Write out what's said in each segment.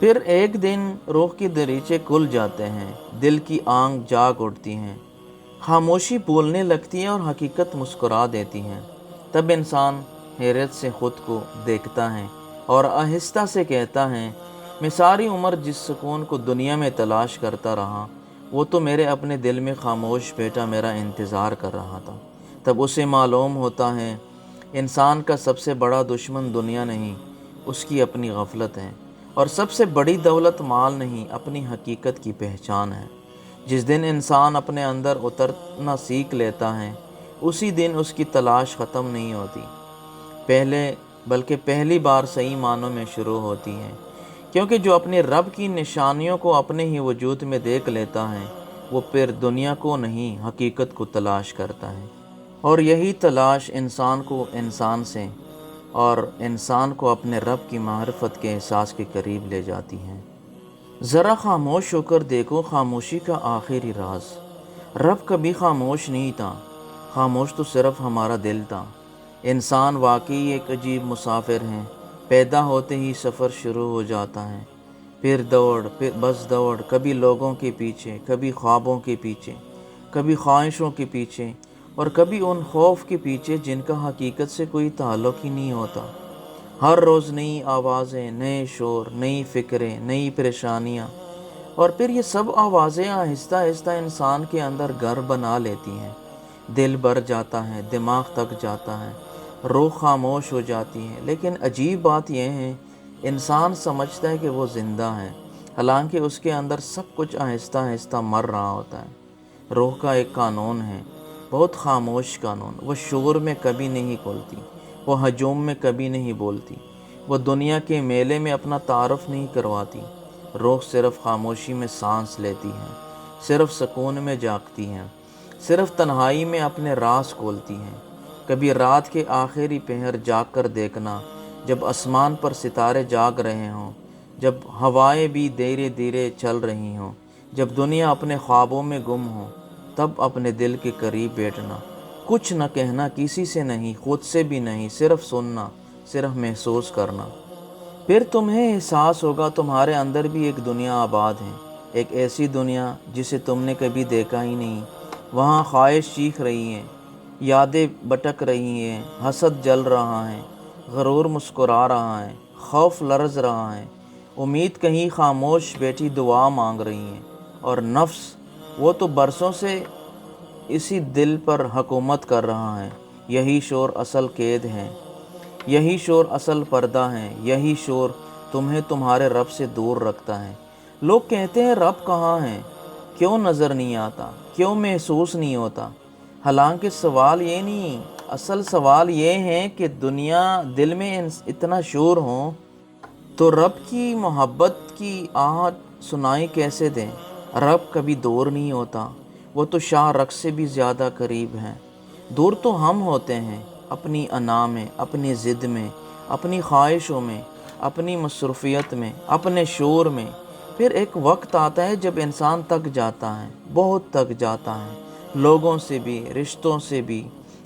پھر ایک دن روح کے دریچے کھل جاتے ہیں، دل کی آنکھ جاگ اٹھتی ہیں، خاموشی بولنے لگتی ہے اور حقیقت مسکرا دیتی ہے۔ تب انسان حیرت سے خود کو دیکھتا ہے اور آہستہ سے کہتا ہے، میں ساری عمر جس سکون کو دنیا میں تلاش کرتا رہا، وہ تو میرے اپنے دل میں خاموش بیٹا میرا انتظار کر رہا تھا۔ تب اسے معلوم ہوتا ہے انسان کا سب سے بڑا دشمن دنیا نہیں، اس کی اپنی غفلت ہے، اور سب سے بڑی دولت مال نہیں، اپنی حقیقت کی پہچان ہے۔ جس دن انسان اپنے اندر اترنا سیکھ لیتا ہے، اسی دن اس کی تلاش ختم نہیں ہوتی، بلکہ پہلی بار صحیح معنوں میں شروع ہوتی ہے، کیونکہ جو اپنے رب کی نشانیوں کو اپنے ہی وجود میں دیکھ لیتا ہے، وہ پھر دنیا کو نہیں حقیقت کو تلاش کرتا ہے، اور یہی تلاش انسان کو انسان سے اور انسان کو اپنے رب کی معرفت کے احساس کے قریب لے جاتی ہے۔ ذرا خاموش ہو کر دیکھو خاموشی کا آخری راز۔ رب کبھی خاموش نہیں تھا، خاموش تو صرف ہمارا دل تھا۔ انسان واقعی ایک عجیب مسافر ہے، پیدا ہوتے ہی سفر شروع ہو جاتا ہے، پھر دوڑ، کبھی لوگوں کے پیچھے، کبھی خوابوں کے پیچھے، کبھی خواہشوں کے پیچھے، اور کبھی ان خوف کے پیچھے جن کا حقیقت سے کوئی تعلق ہی نہیں ہوتا۔ ہر روز نئی آوازیں، نئے شور، نئی فکریں، نئی پریشانیاں، اور پھر یہ سب آوازیں آہستہ آہستہ انسان کے اندر گھر بنا لیتی ہیں۔ دل بھر جاتا ہے، دماغ تک جاتا ہے، روح خاموش ہو جاتی ہے، لیکن عجیب بات یہ ہے انسان سمجھتا ہے کہ وہ زندہ ہے، حالانکہ اس کے اندر سب کچھ آہستہ آہستہ مر رہا ہوتا ہے۔ روح کا ایک قانون ہے، بہت خاموش قانون، وہ شور میں کبھی نہیں کھلتی، وہ ہجوم میں کبھی نہیں بولتی، وہ دنیا کے میلے میں اپنا تعارف نہیں کرواتی۔ روح صرف خاموشی میں سانس لیتی ہے، صرف سکون میں جاگتی ہے، صرف تنہائی میں اپنے راز کھولتی ہے۔ کبھی رات کے آخری پہر جاگ کر دیکھنا، جب آسمان پر ستارے جاگ رہے ہوں، جب ہوائیں بھی دھیرے دھیرے چل رہی ہوں، جب دنیا اپنے خوابوں میں گم ہو، تب اپنے دل کے قریب بیٹھنا، کچھ نہ کہنا کسی سے نہیں، خود سے بھی نہیں، صرف سننا، صرف محسوس کرنا۔ پھر تمہیں احساس ہوگا تمہارے اندر بھی ایک دنیا آباد ہے، ایک ایسی دنیا جسے تم نے کبھی دیکھا ہی نہیں۔ وہاں خواہش چیخ رہی ہیں، یادیں بھٹک رہی ہیں، حسد جل رہا ہے، غرور مسکرا رہا ہے، خوف لرز رہا ہے، امید کہیں خاموش بیٹھی دعا مانگ رہی ہے، اور نفس وہ تو برسوں سے اسی دل پر حکومت کر رہا ہے۔ یہی شور اصل قید ہے، یہی شور اصل پردہ ہے، یہی شور تمہیں تمہارے رب سے دور رکھتا ہے۔ لوگ کہتے ہیں رب کہاں ہے، کیوں نظر نہیں آتا، کیوں محسوس نہیں ہوتا؟ حالانکہ سوال یہ نہیں، اصل سوال یہ ہے کہ دل میں اتنا شور ہو تو رب کی محبت کی آہٹ سنائی کیسے دیں؟ رب کبھی دور نہیں ہوتا، وہ تو شاہ رخ سے بھی زیادہ قریب ہے۔ دور تو ہم ہوتے ہیں، اپنی انا میں، اپنی ضد میں، اپنی خواہشوں میں، اپنی مصروفیت میں، اپنے شور میں۔ پھر ایک وقت آتا ہے جب انسان تک جاتا ہے، بہت تک جاتا ہے، لوگوں سے بھی، رشتوں سے بھی،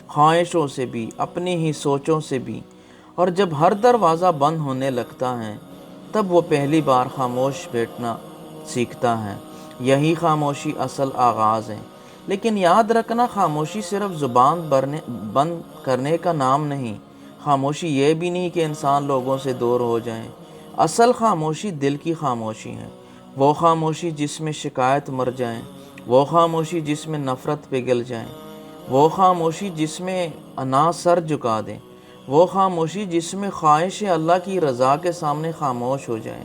خواہشوں سے بھی، اپنی ہی سوچوں سے بھی، اور جب ہر دروازہ بند ہونے لگتا ہے، تب وہ پہلی بار خاموش بیٹھنا سیکھتا ہے۔ یہی خاموشی اصل آغاز ہے۔ لیکن یاد رکھنا، خاموشی صرف زبان بند کرنے کا نام نہیں، خاموشی یہ بھی نہیں کہ انسان لوگوں سے دور ہو جائے۔ اصل خاموشی دل کی خاموشی ہے، وہ خاموشی جس میں شکایت مر جائے، وہ خاموشی جس میں نفرت پگھل جائے، وہ خاموشی جس میں انا سر جھکا دے، وہ خاموشی جس میں خواہش اللہ کی رضا کے سامنے خاموش ہو جائے۔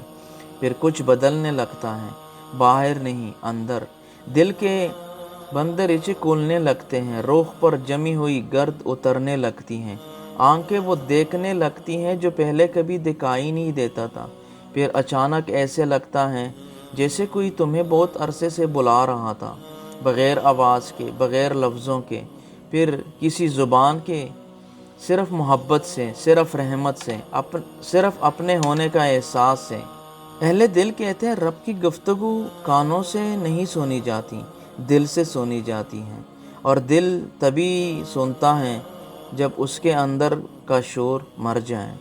پھر کچھ بدلنے لگتا ہے، باہر نہیں، اندر۔ دل کے بندریچے کھلنے لگتے ہیں، روح پر جمی ہوئی گرد اترنے لگتی ہیں، آنکھیں وہ دیکھنے لگتی ہیں جو پہلے کبھی دکھائی نہیں دیتا تھا۔ پھر اچانک ایسے لگتا ہے جیسے کوئی تمہیں بہت عرصے سے بلا رہا تھا، بغیر آواز کے، بغیر لفظوں کے، پھر کسی زبان کے، صرف محبت سے، صرف رحمت سے، صرف اپنے ہونے کا احساس سے۔ اہل دل کہتے ہیں رب کی گفتگو کانوں سے نہیں سنی جاتی، دل سے سنی جاتی ہے، اور دل تبھی سنتا ہے جب اس کے اندر کا شور مر جائے۔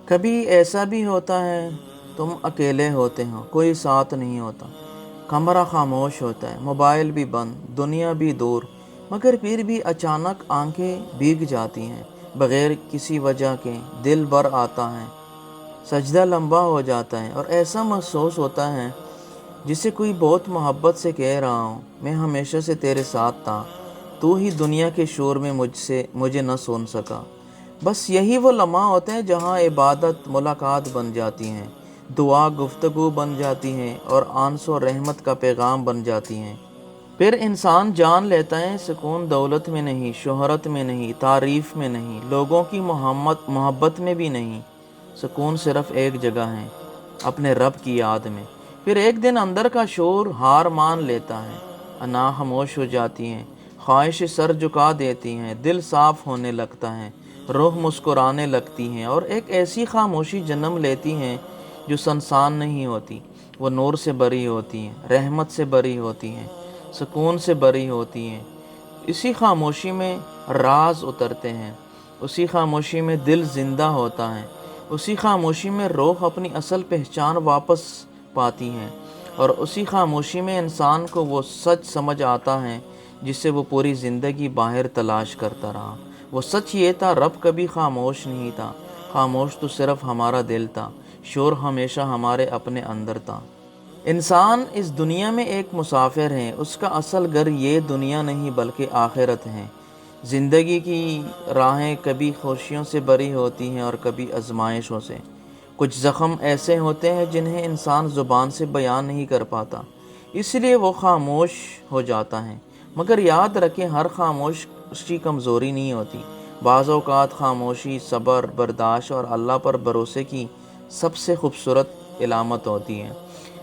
کبھی ایسا بھی ہوتا ہے تم اکیلے ہوتے ہو، کوئی ساتھ نہیں ہوتا، کمرہ خاموش ہوتا ہے، موبائل بھی بند، دنیا بھی دور، مگر پھر بھی اچانک آنکھیں بھیگ جاتی ہیں بغیر کسی وجہ کے، دل بھر آتا ہے، سجدہ لمبا ہو جاتا ہے اور ایسا محسوس ہوتا ہے جسے کوئی بہت محبت سے کہہ رہا ہوں، میں ہمیشہ سے تیرے ساتھ تھا، تو ہی دنیا کے شور میں مجھے نہ سن سکا۔ بس یہی وہ لمحہ ہوتے ہیں جہاں عبادت ملاقات بن جاتی ہیں، دعا گفتگو بن جاتی ہیں اور انس و رحمت کا پیغام بن جاتی ہیں۔ پھر انسان جان لیتا ہے سکون دولت میں نہیں، شہرت میں نہیں، تعریف میں نہیں، لوگوں کی محبت میں بھی نہیں، سکون صرف ایک جگہ ہے، اپنے رب کی یاد میں۔ پھر ایک دن اندر کا شور ہار مان لیتا ہے، انا خاموش ہو جاتی ہیں، خواہش سر جھکا دیتی ہیں، دل صاف ہونے لگتا ہے، روح مسکرانے لگتی ہیں اور ایک ایسی خاموشی جنم لیتی ہیں جو سنسان نہیں ہوتی، وہ نور سے بری ہوتی ہیں، رحمت سے بری ہوتی ہیں، سکون سے بری ہوتی ہیں۔ اسی خاموشی میں راز اترتے ہیں، اسی خاموشی میں دل زندہ ہوتا ہے، اسی خاموشی میں روح اپنی اصل پہچان واپس پاتی ہیں، اور اسی خاموشی میں انسان کو وہ سچ سمجھ آتا ہے جسے وہ پوری زندگی باہر تلاش کرتا رہا۔ وہ سچ یہ تھا، رب کبھی خاموش نہیں تھا، خاموش تو صرف ہمارا دل تھا، شور ہمیشہ ہمارے اپنے اندر تھا۔ انسان اس دنیا میں ایک مسافر ہے، اس کا اصل گھر یہ دنیا نہیں بلکہ آخرت ہے۔ زندگی کی راہیں کبھی خوشیوں سے بری ہوتی ہیں اور کبھی آزمائشوں سے۔ کچھ زخم ایسے ہوتے ہیں جنہیں انسان زبان سے بیان نہیں کر پاتا، اس لیے وہ خاموش ہو جاتا ہے۔ مگر یاد رکھیں، ہر خاموشی کمزوری نہیں ہوتی، بعض اوقات خاموشی صبر، برداشت اور اللہ پر بھروسے کی سب سے خوبصورت علامت ہوتی ہے۔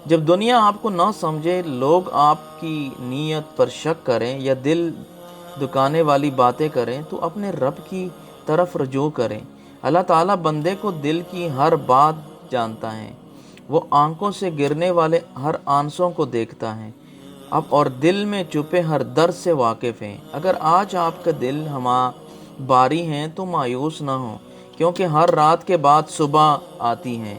جب دنیا آپ کو نہ سمجھے، لوگ آپ کی نیت پر شک کریں یا دل دکانے والی باتیں کریں، تو اپنے رب کی طرف رجوع کریں۔ اللہ تعالیٰ بندے کو دل کی ہر بات جانتا ہے، وہ آنکھوں سے گرنے والے ہر آنسوں کو دیکھتا ہے اور دل میں چھپے ہر درد سے واقف ہے۔ اگر آج آپ کا دل باری ہے تو مایوس نہ ہو، کیونکہ ہر رات کے بعد صبح آتی ہے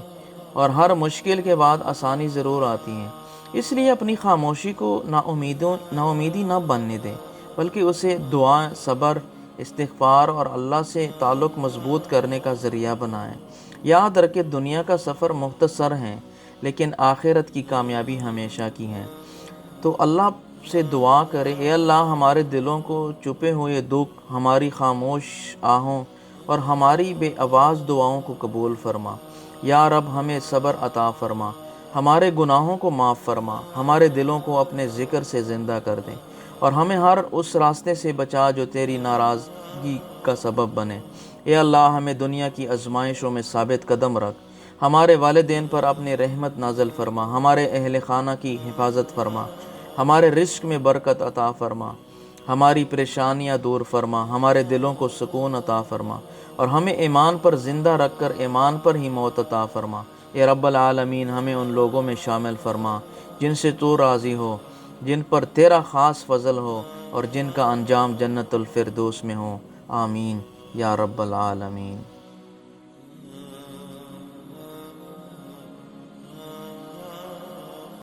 اور ہر مشکل کے بعد آسانی ضرور آتی ہے۔ اس لیے اپنی خاموشی کو ناامیدی نہ بننے دیں، بلکہ اسے دعا، صبر، استغفار اور اللہ سے تعلق مضبوط کرنے کا ذریعہ بنائیں۔ یاد رکھیں، دنیا کا سفر مختصر ہے لیکن آخرت کی کامیابی ہمیشہ کی ہے۔ تو اللہ سے دعا کریں، اے اللہ، ہمارے دلوں کو چھپے ہوئے دکھ، ہماری خاموش آہوں اور ہماری بے آواز دعاؤں کو قبول فرما۔ یا رب، ہمیں صبر عطا فرما، ہمارے گناہوں کو معاف فرما، ہمارے دلوں کو اپنے ذکر سے زندہ کر دیں اور ہمیں ہر اس راستے سے بچا جو تیری ناراضگی کا سبب بنے۔ اے اللہ، ہمیں دنیا کی آزمائشوں میں ثابت قدم رکھ، ہمارے والدین پر اپنی رحمت نازل فرما، ہمارے اہل خانہ کی حفاظت فرما، ہمارے رزق میں برکت عطا فرما، ہماری پریشانیاں دور فرما، ہمارے دلوں کو سکون عطا فرما اور ہمیں ایمان پر زندہ رکھ کر ایمان پر ہی موت عطا فرما۔ اے رب العالمین، ہمیں ان لوگوں میں شامل فرما جن سے تو راضی ہو، جن پر تیرا خاص فضل ہو اور جن کا انجام جنت الفردوس میں ہو۔ آمین یا رب العالمین۔